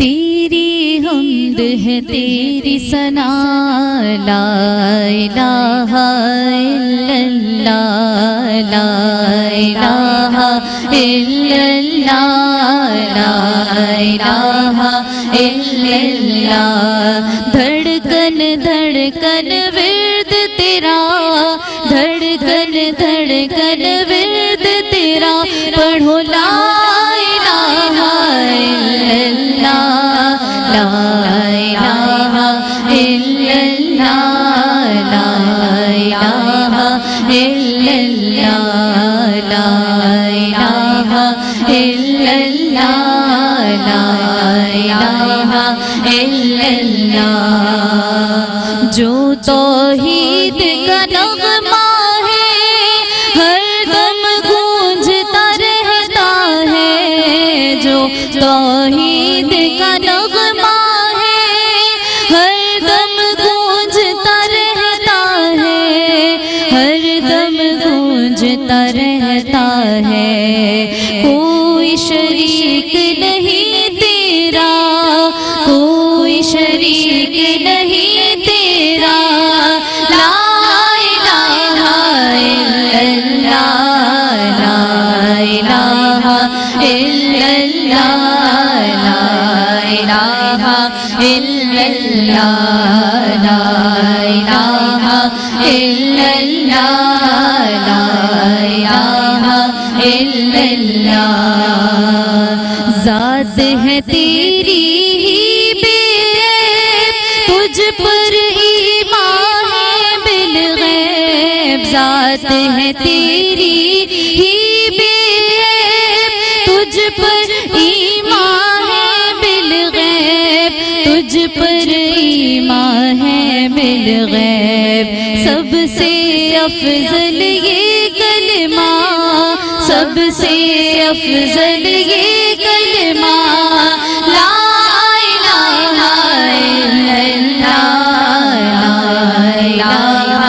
تیری حمد ہے تیری ثنا، لا الہ الا اللہ، لا الہ الا اللہ، لا الہ الا اللہ۔ دھڑکن دھڑکن ورد تیرا، دھڑکن دھڑکن ورد تیرا، پڑھو لا الہ الا اللہ، لا الہ الا اللہ، لا الہ الا اللہ، لا الہ الا اللہ، لا الہ الا اللہ۔ جو توحید کا نغمہ ہے ہر دم گونجتا رہتا ہے، جو توحید کا نغمہ ہے ہر دم گونجتا رہتا ہے، ہر دم گونجتا رہتا ہے۔ کوئی شریک نہیں تیرا، کوئی شریک نہیں تیرا، لا الہ الا اللہ، لا الہ الا اللہ، لا الہ الا اللہ، لا الہ الا اللہ، لا الہ الا اللہ۔ ذات ہے تیری ہی بے، تجھ پر ایمان ہے بالغیب، ذات ہے تیری ہی بے، تجھ پر ایمان ہے بالغیب، تجھ پر ایمان ہے بالغیب۔ سب سے افضل یہ کلمہ، سب سے افضل یہ کلمہ، لا الہ الا اللہ، لا الہ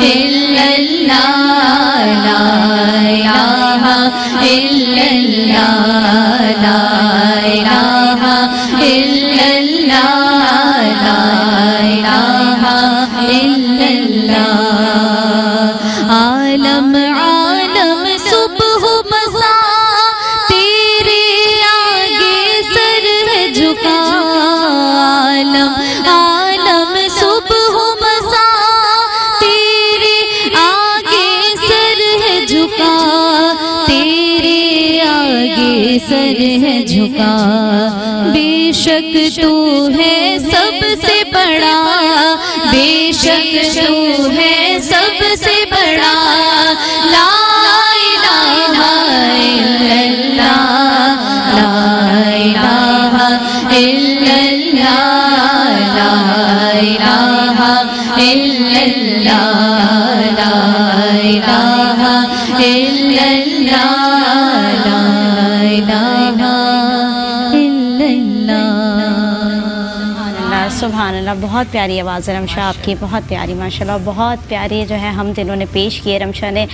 الا اللہ، لا الہ الا اللہ، لا الہ الا اللہ، لا الہ الا اللہ۔ عالم عالم صبح مساء تیرے آگے سر ہے جھکا، عالم عالم صبح مساء تیرے آگے سر ہے جھکا، تیرے آگے سر ہے جھکا۔ بے شک تو ہے سب سے بڑا، بے شک تو ہے سب سے بڑا، لا الہ الا اللہ، لا الہ الا اللہ، لا الہ الا اللہ، لا الہ الا اللہ، لا الہ الا اللہ۔ سبحان اللہ، بہت پیاری آواز ہے رمشا آپ کی، بہت پیاری ماشاءاللہ، بہت پیاری جو ہے ہم دنوں نے پیش کیے رمشا نے۔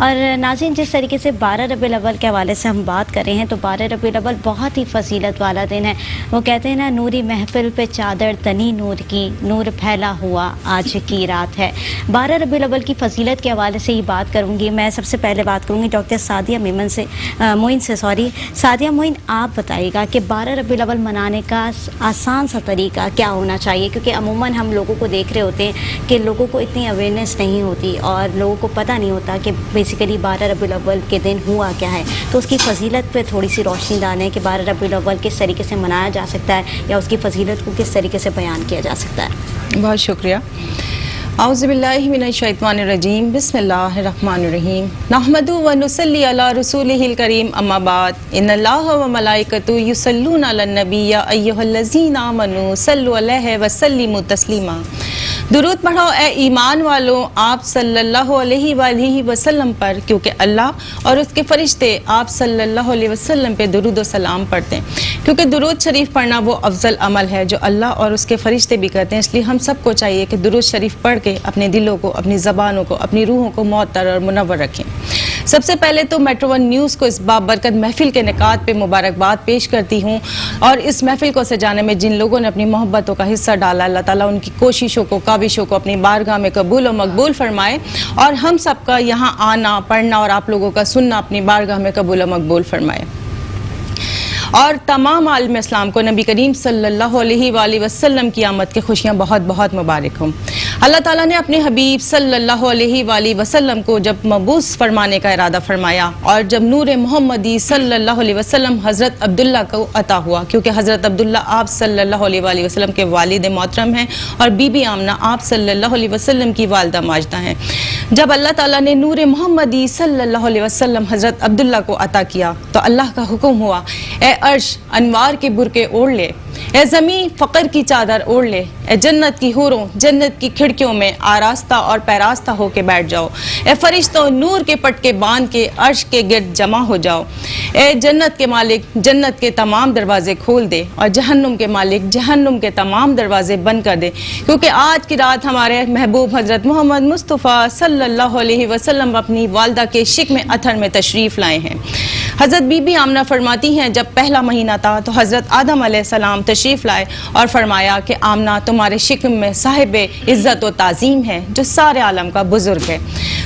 اور ناظرین، جس طریقے سے 12 ربیع الاول کے حوالے سے ہم بات کر رہے ہیں تو 12 ربیع الاول بہت ہی فضیلت والا دن ہے۔ وہ کہتے ہیں نا، نوری محفل پہ چادر تنی نور کی، نور پھیلا ہوا آج کی رات ہے۔ 12 ربیع الاول کی فضیلت کے حوالے سے ہی بات کروں گی میں۔ سب سے پہلے بات کروں گی ڈاکٹر سعدیہ معین سے سعدیہ معین، آپ بتائیے گا کہ 12 ربیع الاول منانے کا آسان سا طریقہ کیا ہونا چاہیے؟ کیونکہ عموماً ہم لوگوں کو دیکھ رہے ہوتے ہیں کہ لوگوں کو اتنی اویئرنیس نہیں ہوتی اور لوگوں کو پتہ نہیں ہوتا کہ بیسیکلی 12 ربیع الاول کے دن ہوا کیا ہے۔ تو اس کی فضیلت پہ تھوڑی سی روشنی ڈالیں کہ 12 ربیع الاول کس طریقے سے منایا جا سکتا ہے یا اس کی فضیلت کو کس طریقے سے بیان کیا جا سکتا ہے۔ بہت شکریہ۔ اعوذ باللہ من الشیطان الرجیم، بسم اللہ الرحمن الرحیم، نحمد و نصلی علی رسولہ الکریم، اما بعد، ان اللہ و ملائکتہ یصلون علی النبی یا ایھا الذین آمنوا صلوا علیہ وسلموا تسلیما۔ درود پڑھو اے ایمان والوں آپ صلی اللہ علیہ وآلہ وسلم پر، کیونکہ اللہ اور اس کے فرشتے آپ صلی اللہ علیہ وسلم پہ درود و سلام پڑھتے ہیں، کیونکہ درود شریف پڑھنا وہ افضل عمل ہے جو اللہ اور اس کے فرشتے بھی کرتے ہیں۔ اس لیے ہم سب کو چاہیے کہ درود شریف پڑھ کے اپنے دلوں کو، اپنی زبانوں کو، اپنی روحوں کو معطر اور منور رکھیں۔ سب سے پہلے تو میٹرو ون نیوز کو اس بابرکت محفل کے انعقاد پہ مبارکباد پیش کرتی ہوں، اور اس محفل کو سجانے میں جن لوگوں نے اپنی محبتوں کا حصہ ڈالا، اللہ تعالیٰ ان کی کوششوں کو، کاوشوں کو اپنی بارگاہ میں قبول و مقبول فرمائے، اور ہم سب کا یہاں آنا، پڑھنا اور آپ لوگوں کا سننا اپنی بارگاہ میں قبول و مقبول فرمائے۔ اور تمام عالم اسلام کو نبی کریم صلی اللہ علیہ وآلہ وسلم کی آمد کی خوشیاں بہت بہت مبارک ہوں۔ اللہ تعالیٰ نے اپنے حبیب صلی اللہ علیہ وآلہ وسلم کو جب مبعوث فرمانے کا ارادہ فرمایا، اور جب نور محمدی صلی اللہ علیہ وسلم حضرت عبداللہ کو عطا ہوا، کیونکہ حضرت عبداللہ آپ صلی اللہ علیہ وآلہ وسلم کے والد محترم ہیں، اور بی بی آمنہ آپ صلی اللہ علیہ وسلم کی والدہ ماجدہ ہیں۔ جب اللہ تعالیٰ نے نور محمدی صلی اللہ علیہ وسلم حضرت عبداللہ کو عطا کیا تو اللہ کا حکم ہوا، اے عرش انوار کے برقع اوڑھ لے، اے زمین فقر کی چادر اوڑھ لے، اے جنت کی حوروں جنت کی کھڑکیوں میں آراستہ اور پیراستہ ہو کے بیٹھ جاؤ، اے فرشتوں نور کے پٹکے باندھ کے عرش کے گرد جمع ہو جاؤ، اے جنت کے مالک جنت کے تمام دروازے کھول دے، اور جہنم کے مالک جہنم کے تمام دروازے بند کر دے، کیونکہ آج کی رات ہمارے محبوب حضرت محمد مصطفیٰ صلی اللہ علیہ وسلم اپنی والدہ کے شکم اطہر میں تشریف لائے ہیں۔ حضرت بی بی آمنہ فرماتی ہیں، جب پہلا مہینہ تھا تو حضرت آدم علیہ السلام تشریف لائے اور فرمایا کہ آمنہ تمہارے شکم میں صاحب عزت و تعظیم ہے جو سارے عالم کا بزرگ ہے۔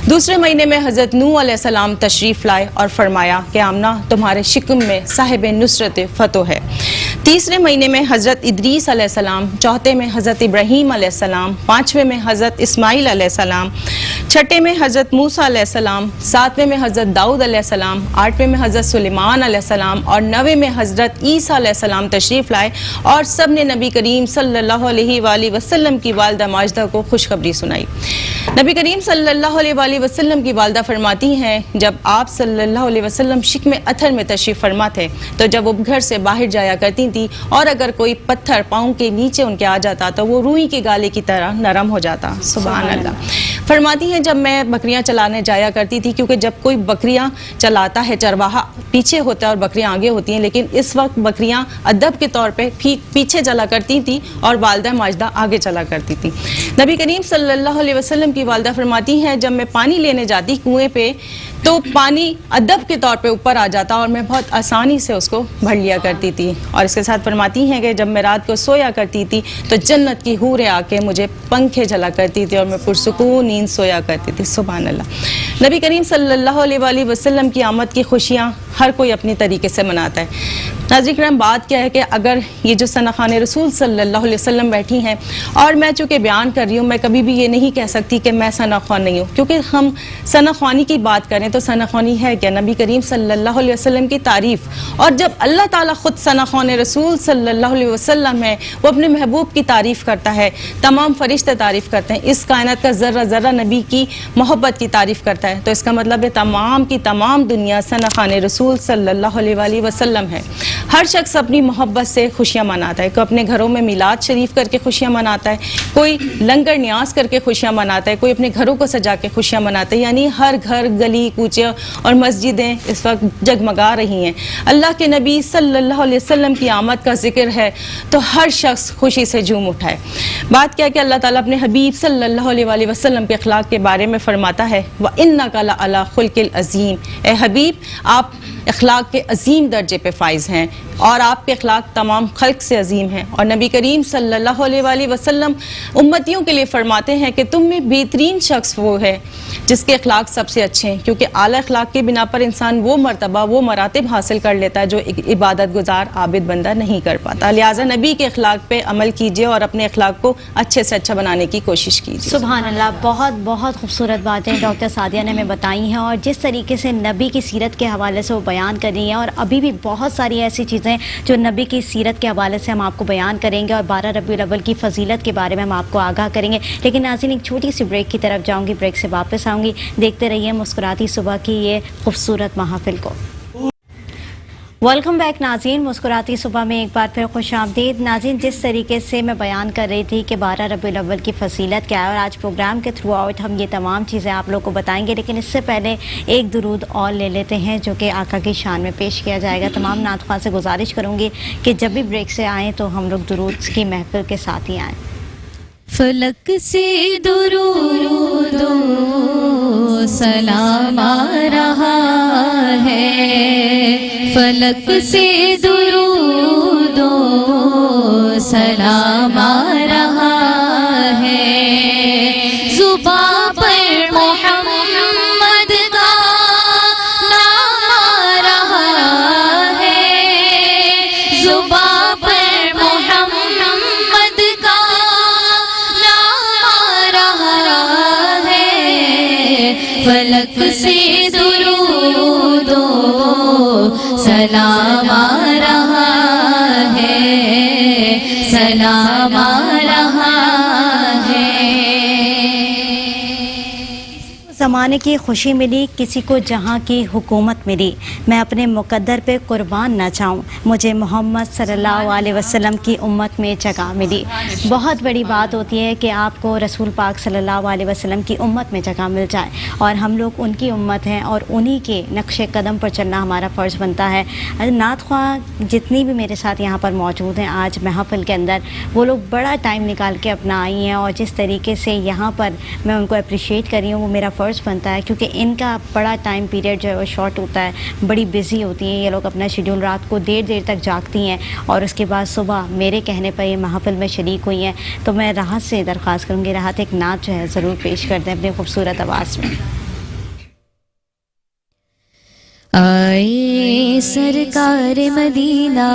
دوسرے مہینے میں حضرت نوح علیہ السلام تشریف لائے اور فرمایا کہ آمنہ تمہارے شکم میں صاحب نصرت فتح ہے۔ تیسرے مہینے میں حضرت ادریس علیہ السلام، چوتھے میں حضرت ابراہیم علیہ السلام، پانچویں میں حضرت اسماعیل علیہ السلام، چھٹے میں حضرت موسیٰ علیہ السلام، ساتویں میں حضرت داؤد علیہ السلام، آٹھویں میں حضرت سلیمان علیہ السلام، اور نویں میں حضرت عیسیٰ علیہ السلام تشریف لائے، اور سب نے نبی کریم صلی اللہ علیہ وآلہ وسلم کی والدہ ماجدہ کو خوشخبری سنائی۔ نبی کریم صلی اللہ علیہ وآلہ وسلم کی والدہ فرماتی ہیں، جب آپ صلی اللہ علیہ وسلم شکم اطہر میں تشریف فرما تھے تو جب وہ گھر سے باہر جایا کرتی تھی اور اگر کوئی پتھر پاؤں کے نیچے ان کے آ جاتا تو وہ روئی کے گالے کی طرح نرم ہو جاتا۔ سبحان اللہ۔ فرماتی ہیں، جب میں بکریاں چلانے جایا کرتی تھی، کیونکہ جب کوئی بکریاں چلاتا ہے چرواہا پیچھے ہوتا ہے اور بکریاں آگے ہوتی ہیں، لیکن اس وقت بکریاں ادب کے طور پہ پیچھے چلا کرتی تھی اور والدہ ماجدہ آگے چلا کرتی تھی۔ نبی کریم صلی اللہ علیہ وسلم کی والدہ فرماتی ہیں، جب میں پانی لینے جاتی کنویں پہ تو پانی ادب کے طور پہ اوپر آ جاتا اور میں بہت آسانی سے اس کو بھر لیا کرتی تھی، اور اس کے ساتھ فرماتی ہیں کہ جب میں رات کو سویا کرتی تھی تو جنت کی حوریں آ کے مجھے پنکھے جھلا کرتی تھی اور میں پرسکون نیند سویا کرتی تھی۔ سبحان اللہ۔ نبی کریم صلی اللہ علیہ وآلہ وسلم کی آمد کی خوشیاں ہر کوئی اپنی طریقے سے مناتا ہے۔ ناظرین کرام، بات کیا ہے کہ اگر یہ جو ثنا خوان رسول صلی اللہ علیہ وسلم بیٹھی ہیں، اور میں چونکہ بیان کر رہی ہوں، میں کبھی بھی یہ نہیں کہہ سکتی کہ میں ثنا خوان نہیں ہوں، کیونکہ ہم ثنا خوانی کی بات کریں تو ثنا خوانی ہے کیا؟ نبی کریم صلی اللہ علیہ وسلم کی تعریف، اور جب اللہ تعالیٰ خود ثنا خوان رسول صلی اللہ علیہ وسلم ہے، وہ اپنے محبوب کی تعریف کرتا ہے، تمام فرشتے تعریف کرتے ہیں، اس کائنات کا ذرہ ذرہ نبی کی محبت کی تعریف کرتا ہے، تو اس کا مطلب ہے تمام کی تمام دنیا ثنا خوان رسول صلی اللہ علیہ وآلہ وسلم ہے۔ ہر شخص اپنی محبت سے خوشیاں مناتا ہے، کوئی اپنے گھروں میں میلاد شریف کر کے خوشیاں مناتا ہے، کوئی لنگر نیاز کر کے خوشیاں مناتا ہے، کوئی اپنے گھروں کو سجا کے خوشیاں مناتا ہے، یعنی ہر گھر گلی کوچے اور مسجدیں اس وقت جگمگا رہی ہیں۔ اللہ کے نبی صلی اللہ علیہ وسلم کی آمد کا ذکر ہے تو ہر شخص خوشی سے جھوم اٹھا ہے۔ بات کیا کہ اللہ تعالیٰ اپنے حبیب صلی اللہ علیہ وآلہ وسلم کے اخلاق کے بارے میں فرماتا ہے، وَإِنَّكَ لَعَلَىٰ خُلْقٍ عَظِيمٍ، اے حبیب آپ اخلاق کے عظیم درجے پہ فائز ہیں اور آپ کے اخلاق تمام خلق سے عظیم ہیں۔ اور نبی کریم صلی اللہ علیہ وآلہ وسلم امتیوں کے لیے فرماتے ہیں کہ تم میں بہترین شخص وہ ہے جس کے اخلاق سب سے اچھے ہیں، کیونکہ اعلیٰ اخلاق کے بنا پر انسان وہ مرتبہ وہ مراتب حاصل کر لیتا ہے جو عبادت گزار عابد بندہ نہیں کر پاتا۔ لہٰذا نبی کے اخلاق پہ عمل کیجیے اور اپنے اخلاق کو اچھے سے اچھا بنانے کی کوشش کیجیے۔ سبحان اللہ، بہت بہت خوبصورت باتیں ڈاکٹر سعدیہ نے ہمیں بتائی ہیں، اور جس طریقے سے نبی کی سیرت کے حوالے سے وہ بیان کر رہی ہیں، اور ابھی بھی بہت ساری ایسی چیزیں جو نبی کی سیرت کے حوالے سے ہم آپ کو بیان کریں گے، اور 12 ربیع الاول کی فضیلت کے بارے میں ہم آپ کو آگاہ کریں گے۔ لیکن ناظرین، ایک چھوٹی سی بریک کی طرف جاؤں گی، بریک سے واپس آؤں گی۔ دیکھتے رہیے مسکراتی صبح کی یہ خوبصورت محافل کو۔ ویلکم بیک ناظرین، مسکراتی صبح میں ایک بار پھر خوش آمدید۔ ناظرین، جس طریقے سے میں بیان کر رہی تھی کہ 12 ربیع الاول کی فضیلت کیا ہے، اور آج پروگرام کے تھرو آؤٹ ہم یہ تمام چیزیں آپ لوگ کو بتائیں گے، لیکن اس سے پہلے ایک درود اور لے لیتے ہیں جو کہ آقا کی شان میں پیش کیا جائے گا۔ تمام نعت خواہ سے گزارش کروں گی کہ جب بھی بریک سے آئیں تو ہم لوگ درود کی محفل کے ساتھ ہی آئیں۔ فلک سے درود و سلام آ رہا ہے، فلک سے درود و سلام آ رہا ہے، زباں پر محمد کا نام آ رہا ہے، زباں پر محمد کا نام آ رہا ہے، فلک سے درود و سلام آ رہا ہے، سلام آ رہا ہے۔ زمانے کی خوشی ملی، کسی کو جہاں کی حکومت ملی، میں اپنے مقدر پہ قربان نہ جاؤں، مجھے محمد صلی اللہ علیہ وسلم کی امت میں جگہ ملی۔ بہت بڑی بات ہوتی ہے کہ آپ کو رسول پاک صلی اللہ علیہ وسلم کی امت میں جگہ مل جائے، اور ہم لوگ ان کی امت ہیں اور انہی کے نقش قدم پر چلنا ہمارا فرض بنتا ہے۔ نعت خواہ جتنی بھی میرے ساتھ یہاں پر موجود ہیں آج محفل کے اندر، وہ لوگ بڑا ٹائم نکال کے اپنا آئی ہیں، اور جس طریقے سے یہاں پر میں ان کو اپریشیٹ کر رہی ہوں وہ میرا فرض بنتا ہے، کیونکہ ان کا بڑا ٹائم پیریڈ جو ہے وہ شارٹ ہوتا ہے، بڑی بزی ہوتی ہیں یہ لوگ، اپنا شیڈول رات کو دیر تک جاگتی ہیں، اور اس کے بعد صبح میرے کہنے پر یہ محفل میں شریک ہوئی ہیں۔ تو میں راحت سے درخواست کروں گی راحت ایک نعت جو ہے ضرور پیش کر دیں اپنی خوبصورت آواز میں۔ آئے سرکار مدینہ،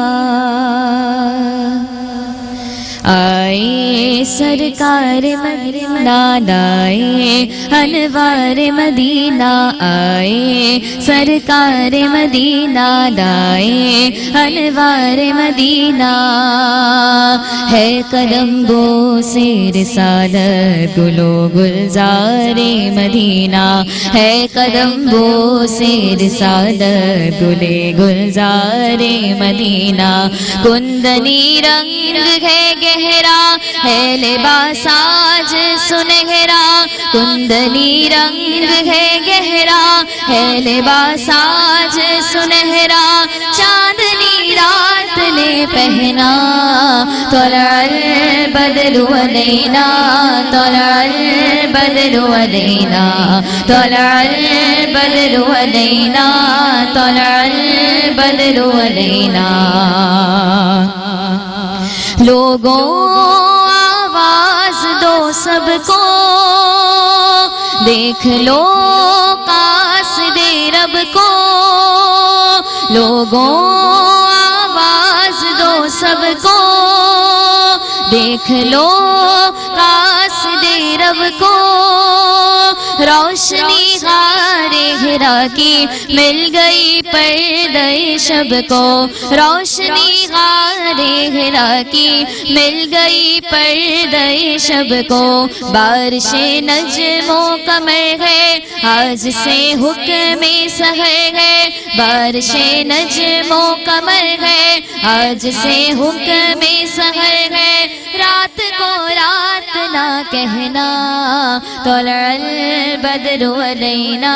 آئے سرکار مدینہ، لائے انوار مدینہ، آئے سرکار مدینہ، لائے انوار مدینہ، ہے قدم بو سے رسالت گلو گلزار مدینہ، ہے قدم بو سے رسالت گلے گلزار مدینہ، کندنی رنگ ہے گہرا ہے لباس آج سنہرا، کندنی رنگ ہے گہرا ہے لباس آج سنہرا، چاندنی رات نے پہنا طلع البدر علینا، طلع البدر علینا، طلع البدر علینا، طلع البدر علینا۔ لوگوں آواز دو سب کو، دیکھ لو قاصد رب کو، لوگوں آواز دو سب کو، دیکھ لو قاصد رب کو، روشنی غار ہرا کی مل گئی پردہ شب کو، روشنی غار ہرا کی مل گئی پردہ شب کو، بارش نجم و قمر ہے آج سے حکم سحر ہے، بارش نجم و قمر ہے آج سے حکم سحر ہے، رات کو رات نہ کہنا، طلع البدر علینا،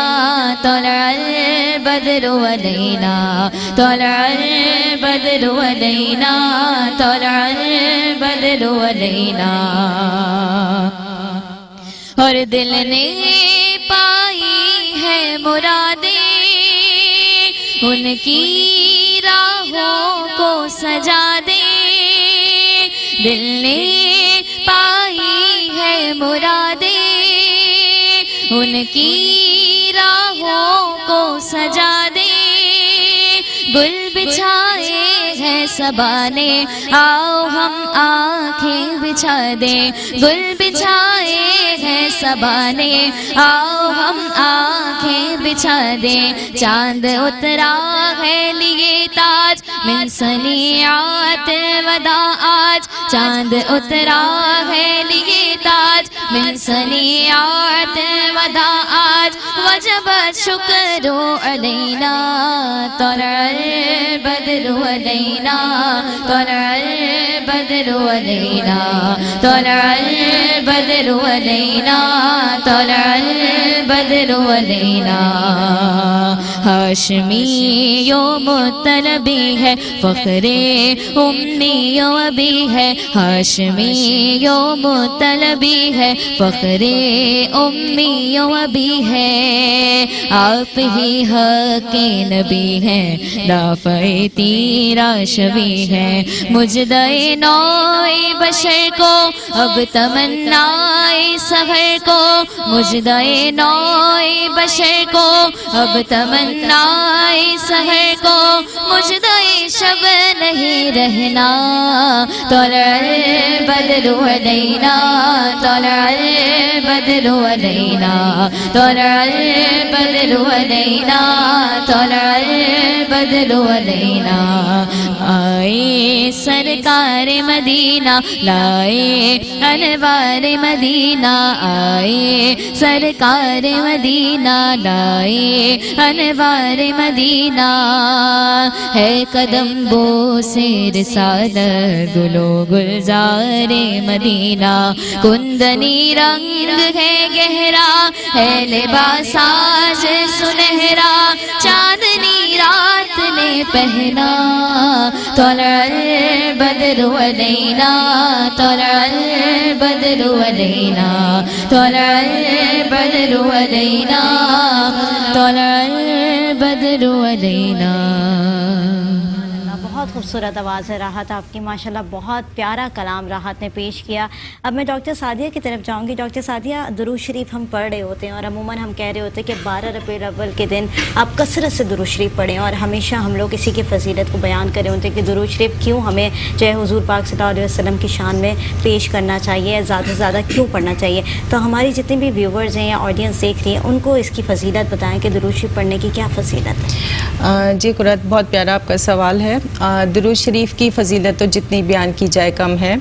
طلع البدر علینا، طلع البدر علینا، طلع البدر علینا۔ اور دل نے پائی ہے مرادیں ان کی راہوں کو سجا دے، دل نے پائی ہے مرادیں ان کی راہوں کو سجا دے، گل بچھائے ہیں صبا نے آؤ ہم آنکھیں بچھا دیں، گل بچھائے ہیں صبا نے آؤ ہم آنکھیں بچھا دیں، چاند اترا ہے لیے تاج من صنیعات الوداع آج، چاند اترا ہے لیے تاج من صنیعات الوداع آج، وجب شکر علینا، طلع البدر علینا، طلع البدر علینا، طلع البدر علينا طلع البدر علينا ہاشمی مطلبی ہے فخر امی ابی ہے ہاشمی مطلبی ہے فخر امی ابی ہے آپ ہی حق کے نبی ہیں دافع تیرا شبی ہے مجدے نوع بشر کو اب تمنائے سحر کو مجدے نوع بشر کو اب تمنائے سحر کو مجدے شب نہیں رہنا طلع البدر علينا طلع البدر علينا طلع البدر علينا طلع البدر علينا آئے سرکار مدینہ لائے انوار مدینہ آئے سرکار مدینہ لائے انوار مدینہ ہے قدم بو سے رسالت گلو گلزار مدینہ کندنی رنگ ہے گہرا ہے لباس آج سنہرا چاندنی رات نے پہنا طلع البدر علينا طلع البدر علينا طلع البدر علينا طلع البدر علينا بہت خوبصورت آواز ہے راحت آپ کی ماشاءاللہ بہت پیارا کلام راحت نے پیش کیا اب میں ڈاکٹر سعدیہ کی طرف جاؤں گی ڈاکٹر سعدیہ درود شریف ہم پڑھ رہے ہوتے ہیں اور عموماً ہم کہہ رہے ہوتے ہیں کہ 12 ربیع الاول کے دن آپ کثرت سے درود شریف پڑھیں اور ہمیشہ ہم لوگ اسی کی فضیلت کو بیان کر رہے ہوتے ہیں کہ درود شریف کیوں ہمیں جو ہے حضور پاک صلی اللہ علیہ وسلم کی شان میں پیش کرنا چاہیے زیادہ سے زیادہ کیوں پڑھنا چاہیے تو ہماری جتنے بھی ویورز ہیں یا آڈینس دیکھ رہی ہیں ان کو اس کی فضیلت بتائیں کہ درود شریف پڑھنے کی کیا فضیلت ہے جی قرۃ بہت پیارا آپ کا سوال ہے درود شریف کی فضیلت تو جتنی بیان کی جائے کم ہے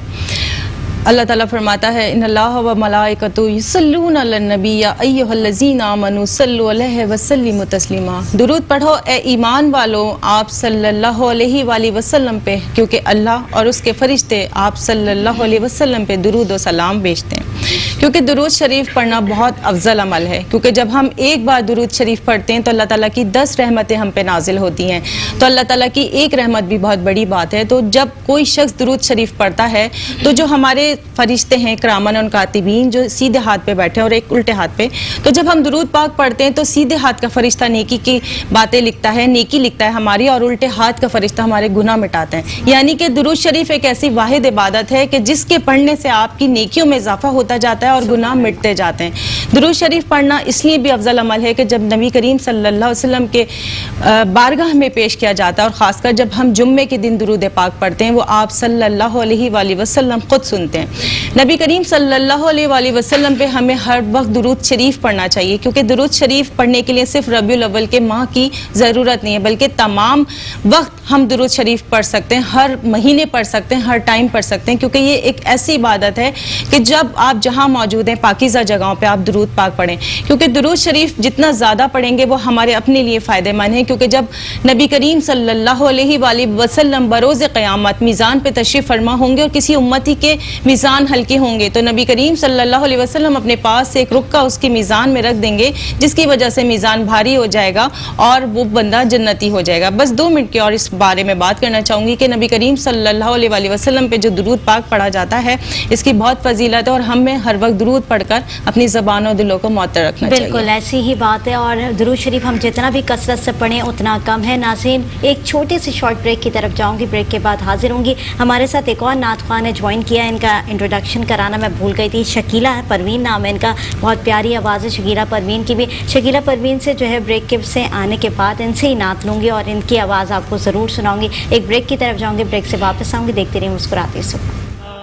اللہ تعالیٰ فرماتا ہے ان اللہ و ملائکتہ یصلون علی النبی یا ایھا الذین آمنوا صلوا علیہ وسلموا تسلیما درود پڑھو اے ایمان والو آپ صلی اللہ علیہ وآلہ وسلم پہ کیونکہ اللہ اور اس کے فرشتے آپ صلی اللہ علیہ وسلم پہ درود و سلام بھیجتے ہیں کیونکہ درود شریف پڑھنا بہت افضل عمل ہے کیونکہ جب ہم ایک بار درود شریف پڑھتے ہیں تو اللہ تعالیٰ کی 10 رحمتیں ہم پہ نازل ہوتی ہیں تو اللہ تعالیٰ کی ایک رحمت بھی بہت بڑی بات ہے تو جب کوئی شخص درود شریف پڑھتا ہے تو جو ہمارے فرشتے ہیں کرامن اور کاتبین جو سیدھے ہاتھ پہ بیٹھے ہیں اور ایک الٹے ہاتھ پہ تو جب ہم درود پاک پڑھتے ہیں تو سیدھے ہاتھ کا فرشتہ نیکی کی باتیں لکھتا ہے نیکی لکھتا ہے ہماری اور الٹے ہاتھ کا فرشتہ ہمارے گناہ مٹاتے ہیں یعنی کہ درود شریف ایک ایسی واحد عبادت ہے کہ جس کے پڑھنے سے آپ کی نیکیوں میں اضافہ ہوتا جاتا ہے اور گناہ مٹتے جاتے ہیں درود شریف پڑھنا اس لیے بھی افضل عمل ہے کہ جب نبی کریم صلی اللہ علیہ وسلم کے بارگاہ میں پیش کیا جاتا ہے اور خاص کر جب ہم جمعے کے دن درود پاک پڑھتے ہیں وہ آپ صلی اللہ علیہ وآلہ وسلم خود سنتے ہیں نبی کریم صلی اللہ علیہ وآلہ وسلم پہ ہمیں ہر وقت درود شریف پڑھنا چاہیے کیونکہ درود شریف پڑھنے کے لیے صرف ربیع الاول کے ماہ کی ضرورت نہیں ہے بلکہ تمام وقت ہم درود شریف پڑھ سکتے ہیں ہر مہینے پڑھ سکتے ہیں ہر ٹائم پڑھ سکتے ہیں کیونکہ یہ ایک ایسی عبادت ہے کہ جب آپ جہاں موجود ہیں پاکیزہ جگہوں پہ آپ درود پاک پڑھیں کیونکہ درود شریف جتنا زیادہ پڑھیں گے وہ ہمارے اپنے لیے فائدہ مند ہے کیونکہ جب نبی کریم صلی اللہ علیہ وآلہ وسلم بروز قیامت میزان پہ تشریف فرما ہوں گے اور کسی امتی کے میزان ہلکے ہوں گے تو نبی کریم صلی اللہ علیہ وسلم اپنے پاس سے ایک رکا اس کی میزان میں رکھ دیں گے جس کی وجہ سے میزان بھاری ہو جائے گا اور وہ بندہ جنتی ہو جائے گا بس 2 منٹ کی اور اس بارے میں بات کرنا چاہوں گی کہ نبی کریم صلی اللہ علیہ وآلہ وسلم پہ جو درود پاک پڑھا جاتا ہے اس کی بہت فضیلت ہے اور ہمیں ہر وقت درود پڑھ کر اپنی زبان اور دلوں کو معطر رکھنا چاہیے بالکل ایسی ہی بات ہے اور درود شریف ہم جتنا بھی کثرت سے پڑھیں اتنا کم ہے ناظرین ایک چھوٹے سے شارٹ بریک کی طرف جاؤں گی بریک کے بعد حاضر ہوں گی ہمارے ساتھ ایک اور نعت خواہ نے جوائن کیا ان کا انٹروڈکشن کرانا میں بھول گئی تھی شکیلہ ہے پروین نام ہے ان کا بہت پیاری آواز ہے شکیلہ پروین کی بھی شکیلہ پروین سے جو ہے بریک سے آنے کے بعد ان سے ہی نعت لوں گی اور ان کی آواز آپ کو ضرور سناؤں گی ایک بریک کی طرف جاؤں گی بریک سے واپس آؤں گی دیکھتے رہیے مسکراتے سو